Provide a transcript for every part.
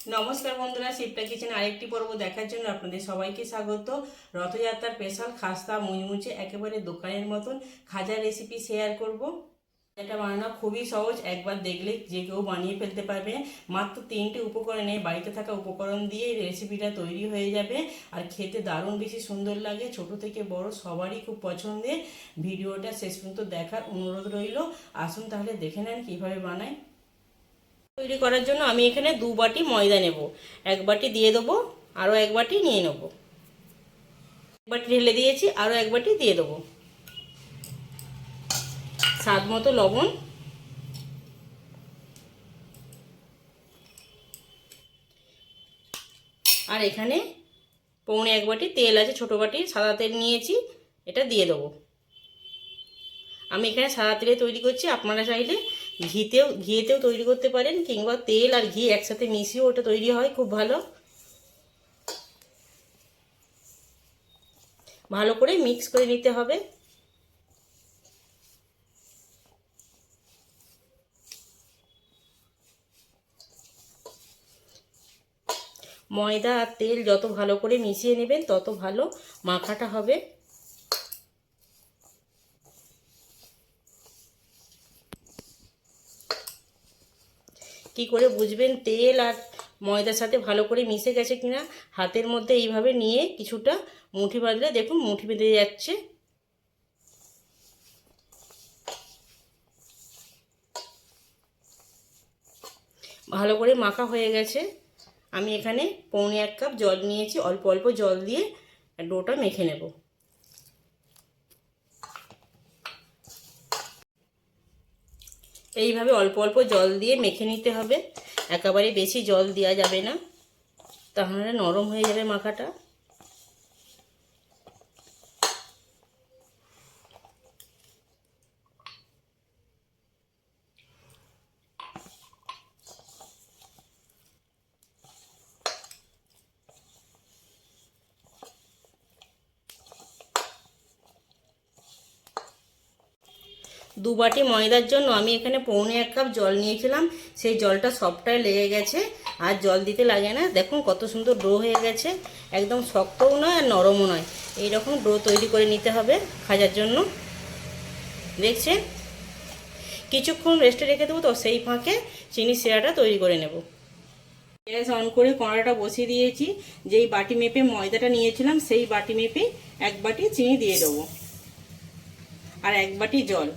নমস্কার বন্ধুরা, শিবটা কিচেন আরেকটি পর্ব দেখার জন্য আপনাদের সবাইকে স্বাগত। রথযাত্রার স্পেশাল খাস্তা মুচমুচে একেবারে দোকানের মতন খাজার রেসিপি শেয়ার করব। এটা বানানো খুবই সহজ, একবার দেখলে যে কেউ বানিয়ে ফেলতে পারবে। মাত্র 3টে উপকরণে, বাড়িতে থাকা উপকরণ দিয়ে রেসিপিটা তৈরি হয়ে যাবে। আর খেতে দারুণ বেশি সুন্দর লাগে, ছোট থেকে বড় সবারই খুব পছন্দের। ভিডিওটা শেষ পর্যন্ত দেখার অনুরোধ রইল। আসুন তাহলে দেখে নেন কীভাবে বানায়। তৈরি করার জন্য আমি এখানে 2 বাটি ময়দা নেব। 1 বাটি দিয়ে দেবো, আরও 1 বাটি নিয়ে নেব। 1 বাটি ঢেলে দিয়েছি, আরও 1 বাটি দিয়ে দেবো। স্বাদ মতো লবণ, আর এখানে পৌনে 1 বাটি তেল আছে, ছোটো বাটির সাদা তেল নিয়েছি, এটা দিয়ে দেবো। আমি এখানে সাদা তেলে তৈরি করছি, আপনারা চাইলে ঘিতেও তৈরি করতে পারেন, কিংবা তেল আর ঘি একসাথে মিশিয়েও ওটা তৈরি হয় খুব ভালো। ভালো করে মিক্স করে নিতে হবে। ময়দা আর তেল যত ভালো করে মিশিয়ে নেবেন তত ভালো মাখাটা হবে। কি করে বুঝবেন তেল আর ময়দার সাথে ভালো করে মিশে গেছে কিনা? হাতের মধ্যে এইভাবে নিয়ে কিছুটা মুঠি বাঁধলে দেখুন মুঠি বেঁধে যাচ্ছে। ভালো করে মাখা হয়ে গেছে। আমি এখানে পৌনে 1 কাপ জল নিয়েছি, অল্প অল্প জল দিয়ে ডোটা মেখে নেব। এইভাবে অল্প অল্প জল দিয়ে মেখে নিতে হবে, একেবারে বেশি জল দেওয়া যাবে না, তাহলে নরম হয়ে যাবে মাখাটা। দু বাটি ময়দার জন্য আমি এখানে পৌনে 1 কাপ জল নিয়েছিলাম, সেই জলটা সবটাই লেগে গেছে। আর জল দিতে লাগে না, দেখুন কত সুন্দর ডো হয়ে গেছে। একদম শক্তও নয় আর নরমও নয়, এইরকম ডো তৈরি করে নিতে হবে খাজার জন্য। দেখছেন, কিছুক্ষণ রেস্টে রেখে দেবো, তো সেই ফাঁকে চিনি শিরাটা তৈরি করে নেব। গ্যাস অন করে কড়াইটা বসিয়ে দিয়েছি। যেই বাটি মেপে ময়দাটা নিয়েছিলাম সেই বাটি মেপে 1 বাটি চিনি দিয়ে দেবো, আর 1 বাটি জল।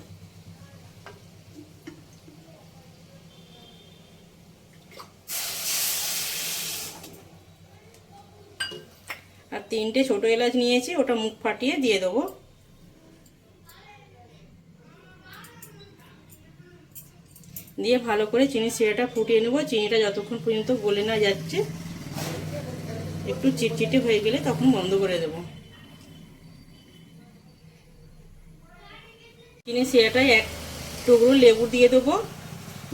আর 3টে ছোটো এলাচ নিয়েছি, ওটা মুখ ফাটিয়ে দিয়ে দেবো। দিয়ে ভালো করে চিনি শিরাটা ফুটিয়ে নেব। চিনিটা যতক্ষণ পর্যন্ত গলে না যাচ্ছে, একটু চিটচিটে হয়ে গেলে তখন বন্ধ করে দেব। চিনি শিরাটায় 1 টুকরো লেবু দিয়ে দেবো,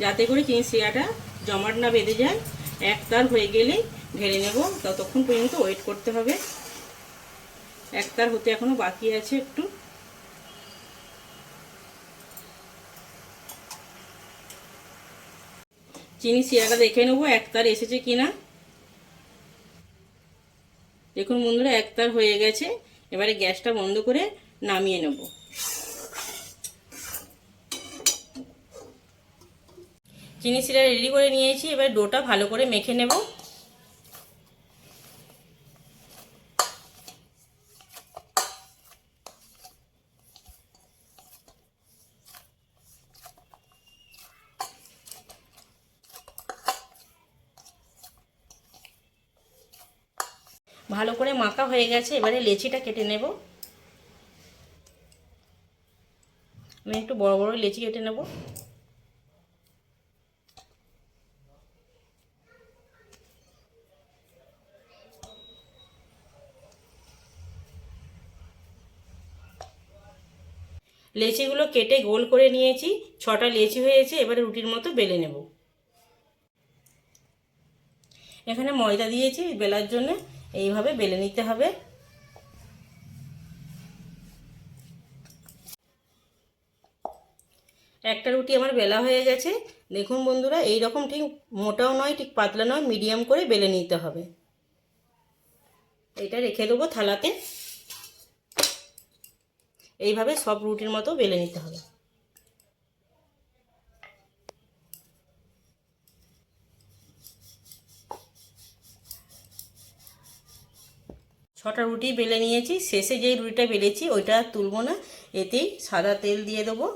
যাতে করে চিনি শিরাটা জমাট না বেঁধে যায়। 1 তার হয়ে গেলে ঢেলে নেব, ততক্ষণ পর্যন্ত ওয়েট করতে হবে। 1 তার হতে এখনো বাকি আছে একটু। চিনি শিরাটা দেখে নেবো 1 তার এসেছে কিনা। দেখুন বন্ধুরা, 1 তার হয়ে গেছে। এবারে গ্যাসটা বন্ধ করে নামিয়ে নেব। চিনি শিরা রেডি করে নিয়েছি, এবার ডোটা ভালো করে মেখে নেব। ভালো করে মাখা হয়ে গেছে, এবারে লেচিটা কেটে নেব। আমি একটু বড় বড় লেচি কেটে নেব। লেচিগুলো কেটে গোল করে নিয়েছি, 6টা লেচি হয়েছে। এবারে রুটির মতো বেলে নেব। এখানে ময়দা দিয়েছি বেলার জন্য, এইভাবে বেলে নিতে হবে। একটা রুটি আমার বেলা হয়ে গেছে। দেখুন বন্ধুরা, এই রকম ঠিক মোটাও নয় ঠিক পাতলা নয়, মিডিয়াম করে বেলে নিতে হবে। এটা রেখে দেবো থালাতে। এইভাবে সব রুটির মতো বেলে নিতে হবে। ছটা রুটি বেলে নিয়েছি। শেষে যেই রুটিটা বেলেছি ওইটা তুলবো না, এতেই সাদা তেল দিয়ে দেবো।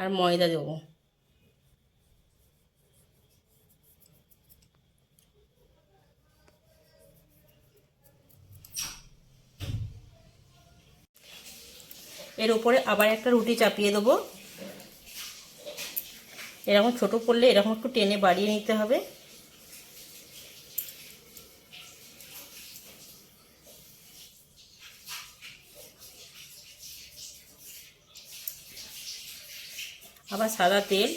আর ময়দা দেবো। এর উপরে আবার একটা রুটি চাপিয়ে দেবো। এরকম ছোট করলে এরকম একটু টেনে বাড়িয়ে নিতে হবে। আবার সাদা তেল।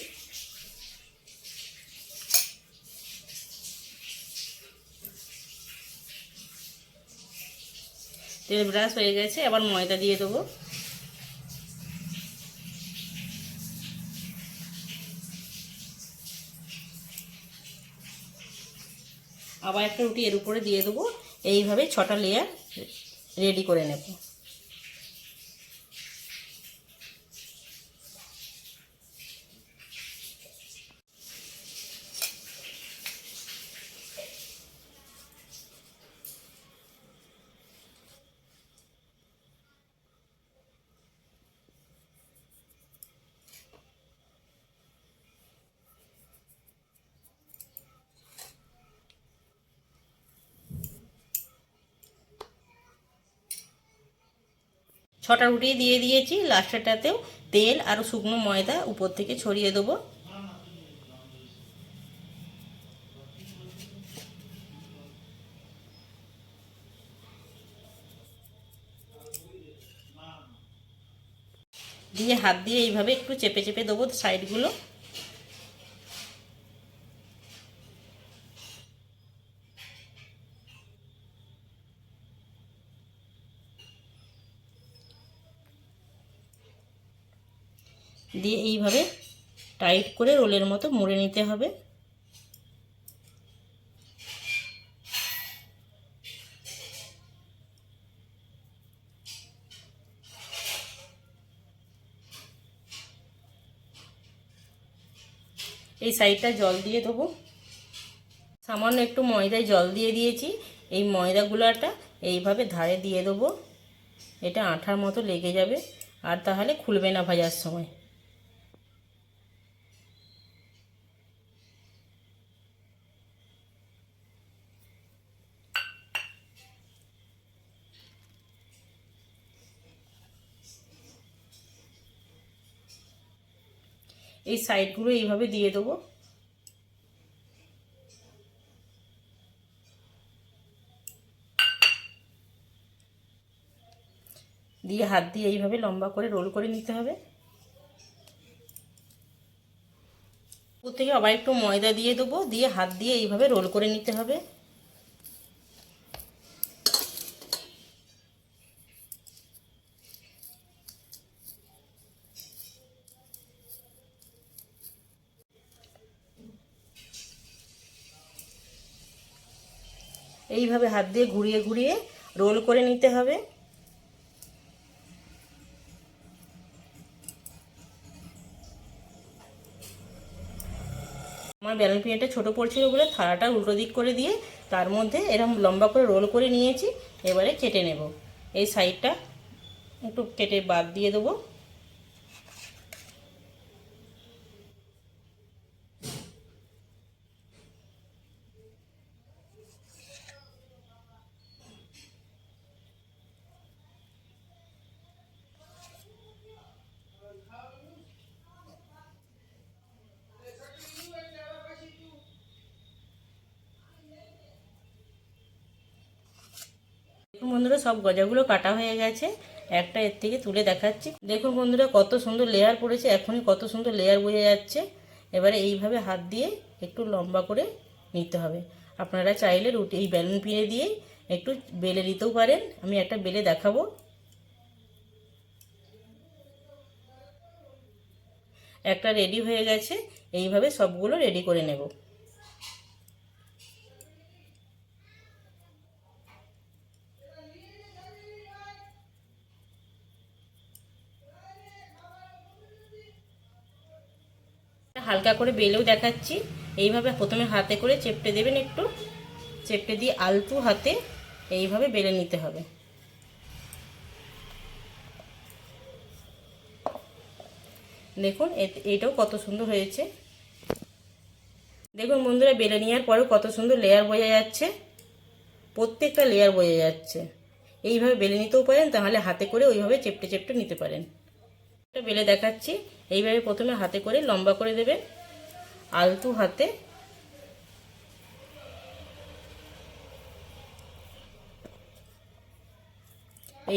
তেল ব্রাশ হয়ে গেছে, আবার ময়দা দিয়ে দেবো। আবার একটা রুটি এর উপরে দিয়ে দেবো। এইভাবে 6টা লেয়ার রেডি করে নেব। ছটা রুটি দিয়ে দিয়েছি। লাস্টেরটাতেও তেল আর শুকনো ময়দা উপর থেকে ছড়িয়ে দেবো। দিয়ে হাত দিয়ে এইভাবে একটু চেপে চেপে দেবো সাইডগুলো। দিয়ে এইভাবে টাইট করে রোলের মতো মুড়ে নিতে হবে। এই সাইডটা জল দিয়ে দেবো। সামান্য একটু ময়দায় জল দিয়ে দিয়েছি। এই ময়দাগুলোটা এইভাবে ধারে দিয়ে দেবো। এটা আঠার মতো লেগে যাবে, আর তাহলে খুলবে না ভাজার সময়। এই সাইডগুলো এইভাবে দিয়ে দেবো। দিয়ে হাত দিয়ে এইভাবে লম্বা করে রোল করে নিতে হবে। উপর থেকে আবার একটু ময়দা দিয়ে দেবো। দিয়ে হাত দিয়ে এইভাবে রোল করে নিতে হবে। এইভাবে হাত দিয়ে ঘুরিয়ে ঘুরিয়ে রোল করে নিতে হবে। আমার বেলন পিঠাটা ছোটো পড়ছিল বলে থালাটা উল্টো দিক করে দিয়ে তার মধ্যে এরকম লম্বা করে রোল করে নিয়েছি। এবারে কেটে নেব। এই সাইডটা একটু কেটে বাদ দিয়ে দেবো। দেখুন বন্ধুরা, সব গজাগুলো কাটা হয়ে গেছে। একটা এর থেকে তুলে দেখাচ্ছি। দেখুন বন্ধুরা, কত সুন্দর লেয়ার পড়েছে। এখনই কত সুন্দর লেয়ার বোঝা যাচ্ছে। এবারে এইভাবে হাত দিয়ে একটু লম্বা করে নিতে হবে। আপনারা চাইলে রুটি এই বেলুন পিনে দিয়ে একটু বেলে নিতেও পারেন। আমি একটা বেলে দেখাবো। একটা রেডি হয়ে গেছে। এইভাবে সবগুলো রেডি করে নেব। হালকা করে বেলেও দেখাচ্ছি। এইভাবে প্রথমে হাতে করে চেপটে দেবেন, একটু চেপটে দিয়ে আলতু হাতে এইভাবে বেলে নিতে হবে। দেখুন এটাও কত সুন্দর হয়েছে। দেখুন বন্ধুরা, বেলে নেওয়ার পরেও কত সুন্দর লেয়ার বোঝা যাচ্ছে। প্রত্যেকটা লেয়ার বোঝা যাচ্ছে। এইভাবে বেলে নিতেও পারেন, তাহলে হাতে করে ওইভাবে চেপটে চেপটে নিতে পারেন। এটা বেলে দেখাচ্ছি। এইভাবে প্রথমে হাতে করে লম্বা করে দেবেন, আলতু হাতে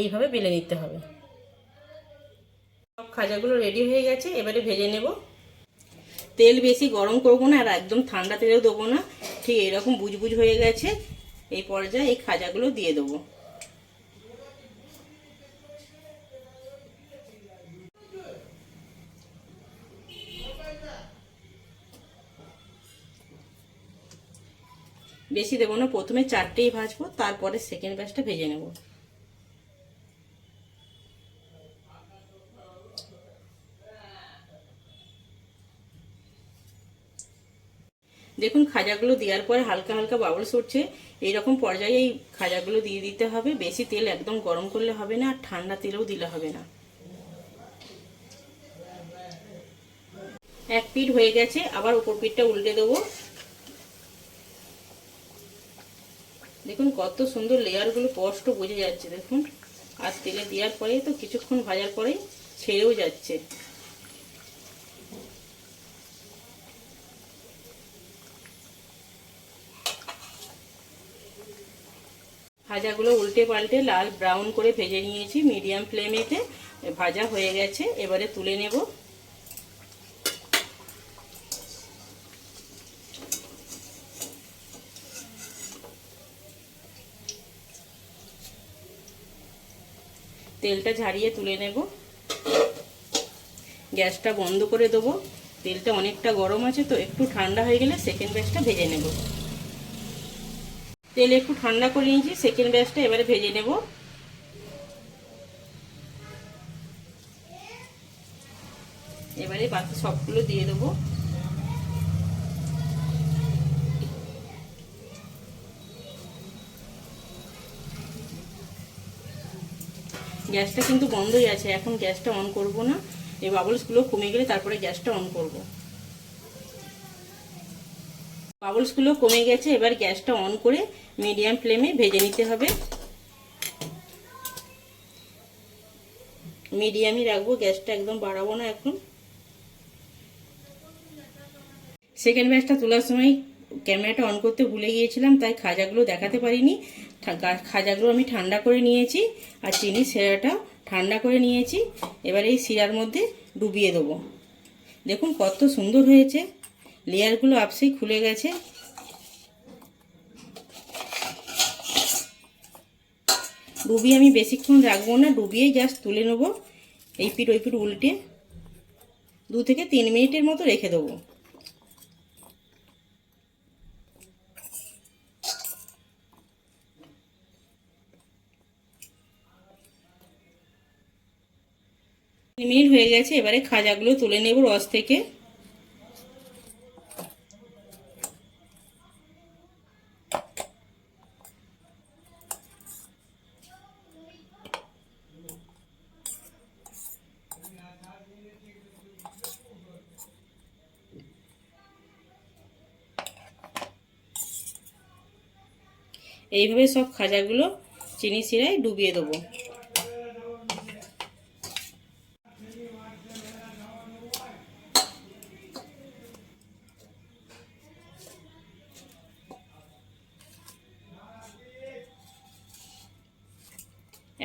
এইভাবে বেলে নিতে হবে। সব খাজাগুলো রেডি হয়ে গেছে। এবারে ভেজে নেব। তেল বেশি গরম করব না, আর একদম ঠান্ডা তেলেও দেবো না। ঠিক এরকম বুজবুজ হয়ে গেছে। এই পর্যায়ে এই খাজাগুলো দিয়ে দেবো। বেশি দেবো না, প্রথমে 4টেই ভাজবো, তারপরে সেকেন্ড ব্যাচটা ভেজে নেব। দেখুন খাজাগুলো দেওয়ার পরে হালকা হালকা বাবলস উঠছে। এইরকম পর্যায়ে এই খাজাগুলো দিয়ে দিতে হবে। বেশি তেল একদম গরম করলে হবে না, আর ঠান্ডা তেলেও দিলে হবে না। এক পিঠ হয়ে গেছে, আবার উপর পিঠটা উল্টে দেবো। দেখুন কত সুন্দর লেয়ারগুলো স্পষ্ট বোঝা যাচ্ছে। দেখুন, আর তেলে দেওয়ার পরে তো কিছুক্ষণ ভাজার পরে ছেড়েও যাচ্ছে। ভাজাগুলো উল্টে পাল্টে লাল ব্রাউন করে ভেজে নিয়েছি। মিডিয়াম ফ্লেমেতে ভাজা হয়ে গেছে। এবারে তুলে নেব। তেলটা ঝারিয়ে তুলে নেব। গ্যাসটা বন্ধ করে দেবো। তেলটা অনেকটা গরম আছে, তো একটু ঠান্ডা হয়ে গেলে সেকেন্ড ব্যাচটা ভেজে নেব। তেল একটু ঠান্ডা করে নিয়েছি। সেকেন্ড ব্যাচটা এবারে ভেজে নেব। এবারে বাকি সবগুলো দিয়ে দেবো। গ্যাসটা কিন্তু বন্ধই আছে। এখন গ্যাসটা অন করব না। এই বাবলসগুলো কমে গেলে তারপরে গ্যাসটা অন করব। বাবলসগুলো কমে গেছে। এবার গ্যাসটা অন করে মিডিয়াম ফ্লেমে ভেজে নিতে হবে। মিডিয়ামই রাখবো, গ্যাসটা একদম বাড়াবো না এখন। সেকেন্ড ব্যাচটা তোলার সময় ক্যামেরাটা অন করতে ভুলে গিয়েছিলাম, তাই খাজাগুলো দেখাতে পারিনি। খাজাগুলো আমি ঠান্ডা করে নিয়েছি, আর চিনি শিরাটা ঠান্ডা করে নিয়েছি। এবার এই শিরার মধ্যে ডুবিয়ে দেবো। দেখুন কত সুন্দর হয়েছে। লেয়ারগুলো আপসেই খুলে গেছে। ডুবিয়ে আমি বেশিক্ষণ রাখবো না, ডুবিয়েই জাস্ট তুলে নেবো। এই পিঠ ওই পিঠ উল্টে 2 থেকে 3 মিনিটের মতো রেখে দেবো। মিনিট হয়ে গেছে। এবারে খাজাগুলো তুলে নেব রস থেকে। এইভাবে সব খাজাগুলো চিনি শিরায় ডুবিয়ে দেবো।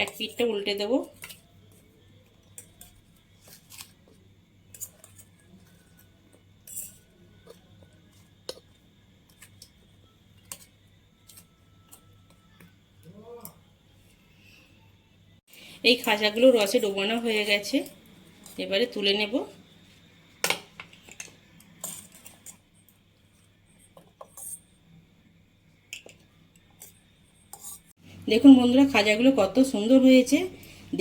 এক পিঠটা উল্টে দেবো। এই খাজাগুলো রসে ডোবানো হয়ে গেছে, এবারে তুলে নেব। দেখুন বন্ধুরা, খাজাগুলো কত সুন্দর হয়েছে,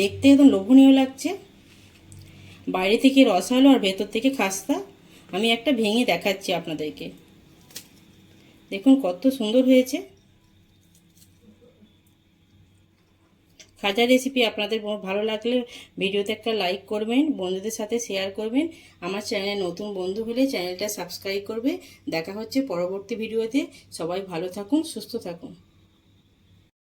দেখতে একদম লোভনীয় লাগছে। বাইরে থেকে রসালো আর ভেতর থেকে খাস্তা। আমি একটা ভেঙে দেখাচ্ছি আপনাদেরকে, দেখুন কত সুন্দর হয়েছে। খাজা রেসিপি আপনাদের ভালো লাগলে ভিডিওতে একটা লাইক করবেন, বন্ধুদের সাথে শেয়ার করবেন। আমার চ্যানেলে নতুন বন্ধু হলে চ্যানেলটা সাবস্ক্রাইব করবে। দেখা হচ্ছে পরবর্তী ভিডিওতে। সবাই ভালো থাকুন, সুস্থ থাকুন।